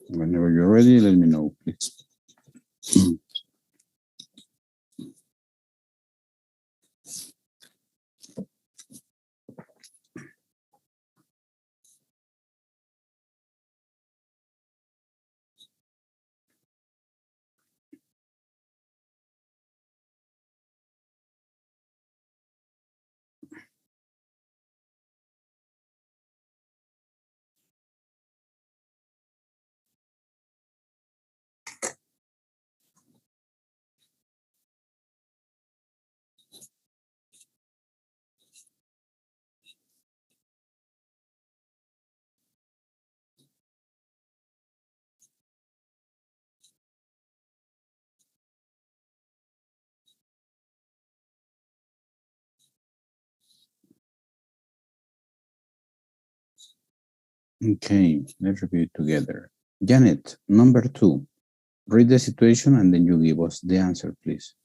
Whenever you're ready, let me know, please. Okay, let's review it together. Janet, number 2. Read the situation and then you give us the answer, please.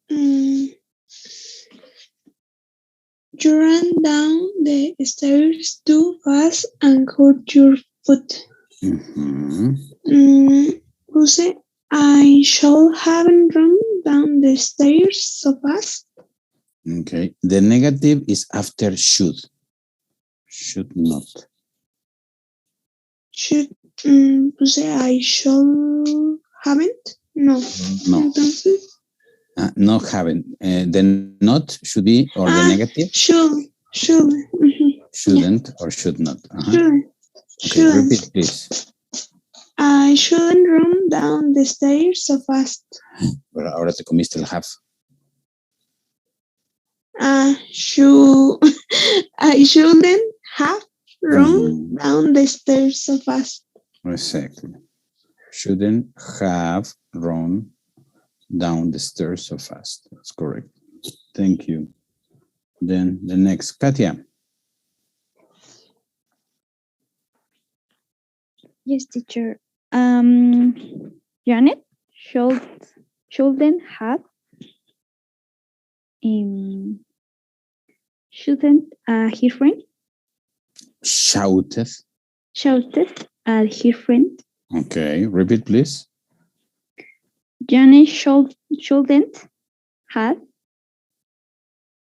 You ran down the stairs too fast and hurt your foot. Jose, I should haven't run down the stairs so fast. Okay, the negative is after should. Should not. Should, Jose, I should haven't? No. No. Entonces, No, haven't. The not should be, or the negative? Should. Shouldn't or should not. Should. Okay, repeat, please. I shouldn't run down the stairs so fast. Pero ahora te comiste el have. I shouldn't have run down the stairs so fast. Exactly. Shouldn't have run down the stairs so fast. That's correct. Thank you. Then the next, Katia. Yes, teacher. Janet shouldn't have shouldn't her friend Shouted. at her friend. Okay, repeat, please. Janet shouldn't have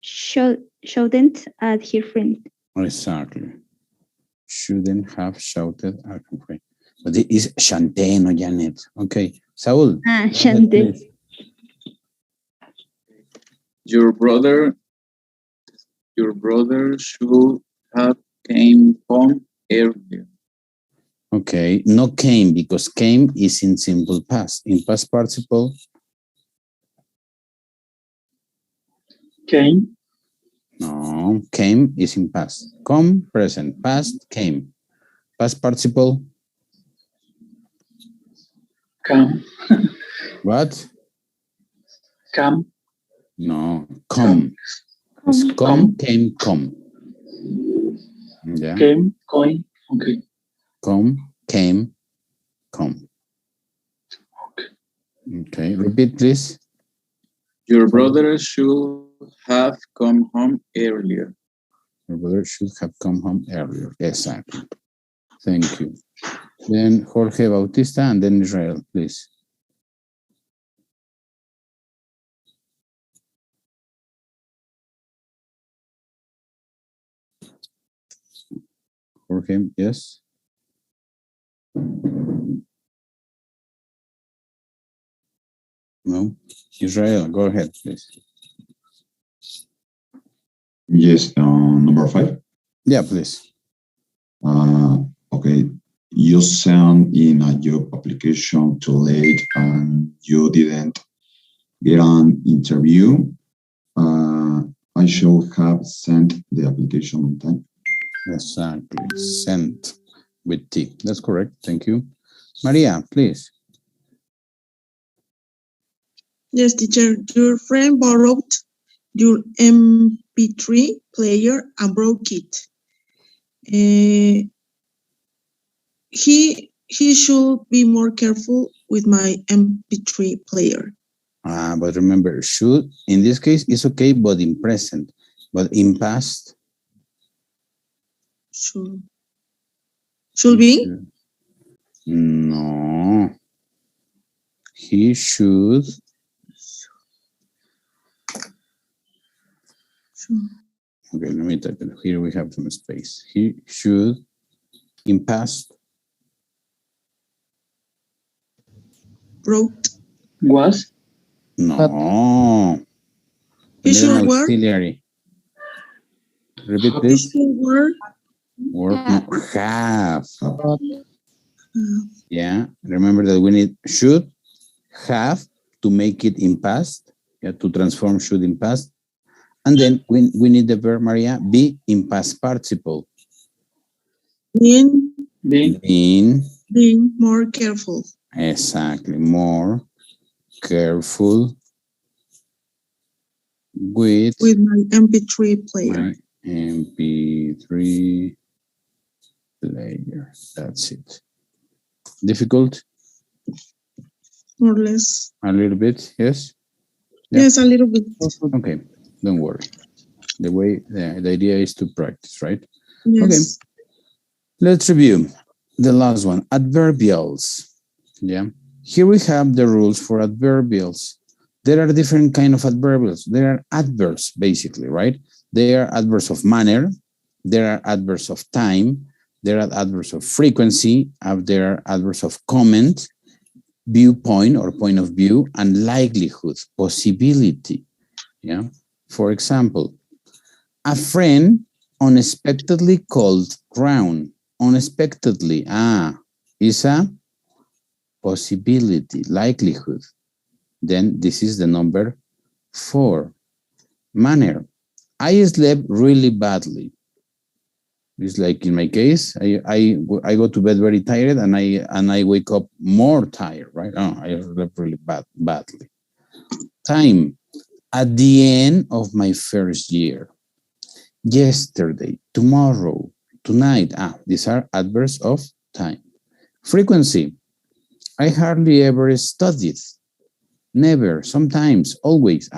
shouldn't at her friend. Exactly. Shouldn't have shouted at her friend. But it is Shante, no Janet. Okay, Saul. Shante. Your brother should have came home earlier. Okay, no came, because came is in simple past. In past participle. Came. No, came is in past. Come, present. Past, came. Past participle. Come. What? Come. No, come. It's come, came, come. Yeah. Came, coin. Okay. Come, came, come. Okay, repeat, please. Your brother should have come home earlier. Your brother should have come home earlier. Exactly. Thank you. Then Jorge Bautista and then Israel, please. Jorge, yes. No. Israel, go ahead, please. Yes, number 5. Yeah, please. Okay, you sent in a job application too late and you didn't get an interview. I should have sent the application on time. Exactly. Sent with T. That's correct. Thank you. Maria, please. Yes, teacher. Your friend borrowed your MP3 player and broke it. He should be more careful with my MP3 player. But remember, should, in this case, is okay, but in present. But in past? Should be? No. He should. Okay, let me type it. Here we have some space. He should, in past. Wrote. Was. No. He should An work. auxiliary. Repeat, He please. should work. Work, no, have. Yeah, remember that we need should, have to make it in past. Yeah, to transform should in past. And then we need the verb, Maria, be in past participle. Being more careful. Exactly, more careful with my MP3 player. My MP3 player. That's it. Difficult? More or less. A little bit, yes? Yes, a little bit. Okay, don't worry. The idea is to practice, right? Yes. Okay. Let's review the last one, adverbials. Yeah. Here we have the rules for adverbials. There are different kind of adverbials. There are adverbs, basically, right? They are adverbs of manner. There are adverbs of time. There are adverbs of frequency. There are adverbs of comment, viewpoint or point of view, and likelihood, possibility. Yeah. For example, a friend unexpectedly called Crown. Unexpectedly, is a possibility, likelihood. Then this is the number 4. Manner. I slept really badly. It's like in my case, I go to bed very tired and I wake up more tired, right? Oh, I slept really badly. Time. At the end of my first year. Yesterday, tomorrow, tonight. These are adverbs of time. Frequency. I hardly ever studied. Never, sometimes, always.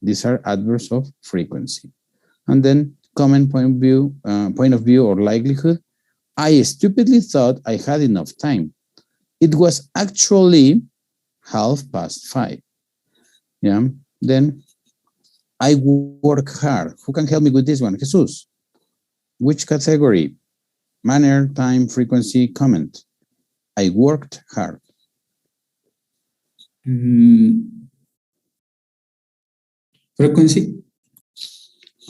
These are adverbs of frequency. And then common point of view or likelihood. I stupidly thought I had enough time. It was actually 5:30. Yeah. Then I work hard. Who can help me with this one? Jesus. Which category? Manner, time, frequency, comment. I worked hard. Frequency?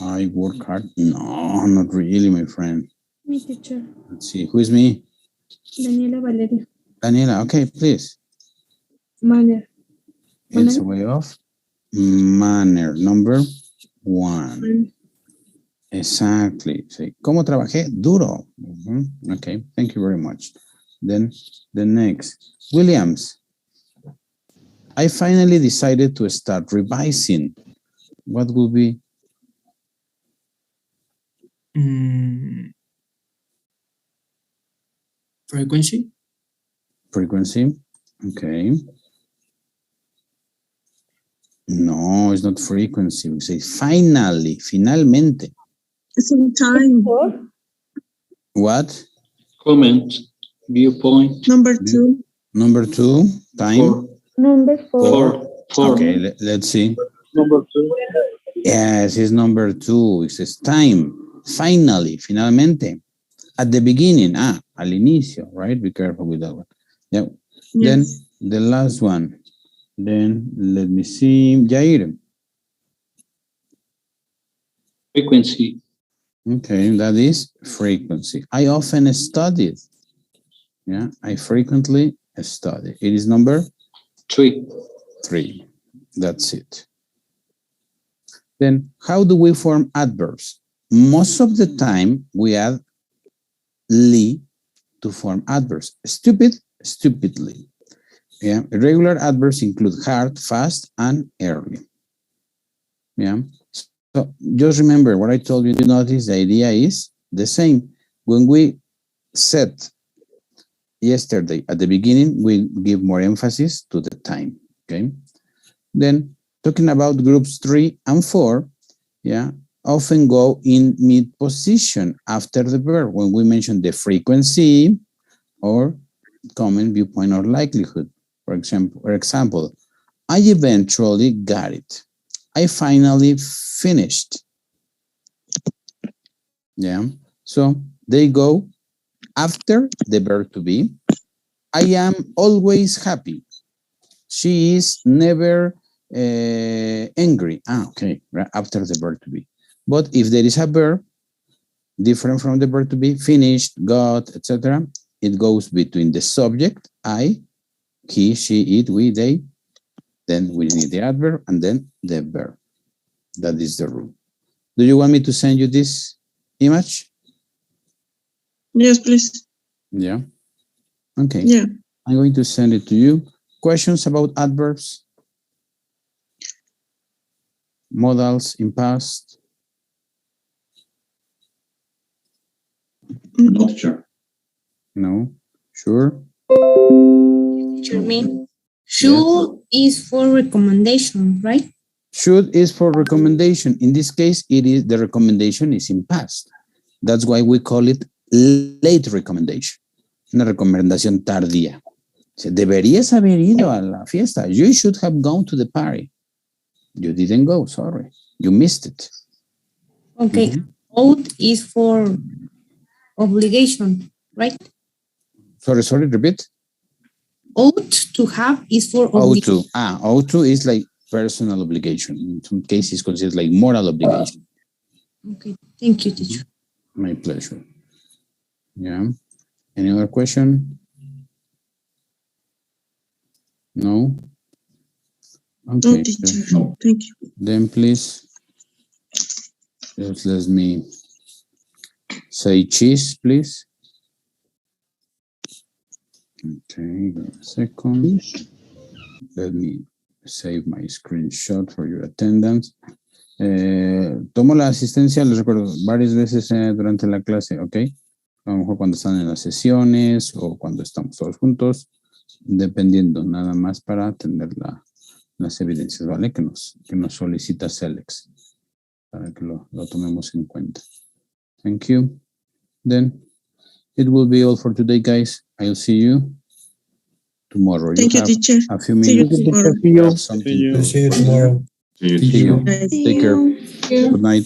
I work hard? No, not really, my friend. Me, teacher. Let's see. Who is me? Daniela Valeria. Daniela, okay, please. Manner. It's a way of manner. Number 1. Exactly. Sí. ¿Cómo trabajé? Duro. Okay, thank you very much. Then the next. Williams. I finally decided to start revising. What will be? Frequency? Frequency. Okay. No, it's not frequency. We say finally, finalmente. It's in time. What? Comment, viewpoint. Number 2. Number 2, time. Number 4. Okay, let's see. Number 2. Yes, it's number 2. It says time. Finally, finalmente. At the beginning, al inicio, right? Be careful with that one. Yeah. Yes. Then the last one. Then let me see. Jair. Frequency. Okay, that is frequency. I often studied. Yeah, I frequently study. It is number 3. That's it. Then how do we form adverbs? Most of the time we add "ly" to form adverbs. Stupid, stupidly. Yeah, irregular adverbs include hard, fast, and early. Yeah, so just remember what I told you. To notice the idea is the same. When we said yesterday at the beginning, we give more emphasis to the time. Okay. Then talking about groups 3 and 4, yeah, often go in mid position after the verb when we mention the frequency or comment, viewpoint, or likelihood. For example, I eventually got it. I finally finished. Yeah. So they go after the verb to be. I am always happy. She is never angry. Okay, right after the verb to be. But if there is a verb different from the verb to be, finished, got, etc., it goes between the subject, I, he, she, it, we, they. Then we need the adverb and then the verb. That is the rule. Do you want me to send you this image? Yes, please. Yeah. Okay. Yeah. I'm going to send it to you. Questions about adverbs? Modals in past? No, teacher. No? Sure? Teacher, me. Should is for recommendation, right? Should is for recommendation. In this case, it is the recommendation is in past. That's why we call it late recommendation. Una recomendación tardía. Deberías haber ido a la fiesta. You should have gone to the party. You didn't go, sorry. You missed it. Okay. Ought is for obligation, right? Sorry, repeat. Ought to have is for Ought obligation. to. Ought to is like personal obligation. In some cases, considered like moral obligation. Okay, thank you, teacher. My pleasure. Yeah. Any other question? No? Okay. No, teacher. Thank you. Then please, just let me say cheese, please. Okay, give me a second. Let me save my screenshot for your attendance. Tomo la asistencia, les recuerdo, varias veces durante la clase, ¿ok? A lo mejor cuando están en las sesiones o cuando estamos todos juntos, dependiendo, nada más para tener las evidencias, ¿vale? Que nos solicita Celex, para que lo tomemos en cuenta. Thank you. Then, it will be all for today, guys. I'll see you tomorrow. Thank you, teacher. A few See you minutes. tomorrow. to have something to- See you tomorrow. See you. Take care. Good night.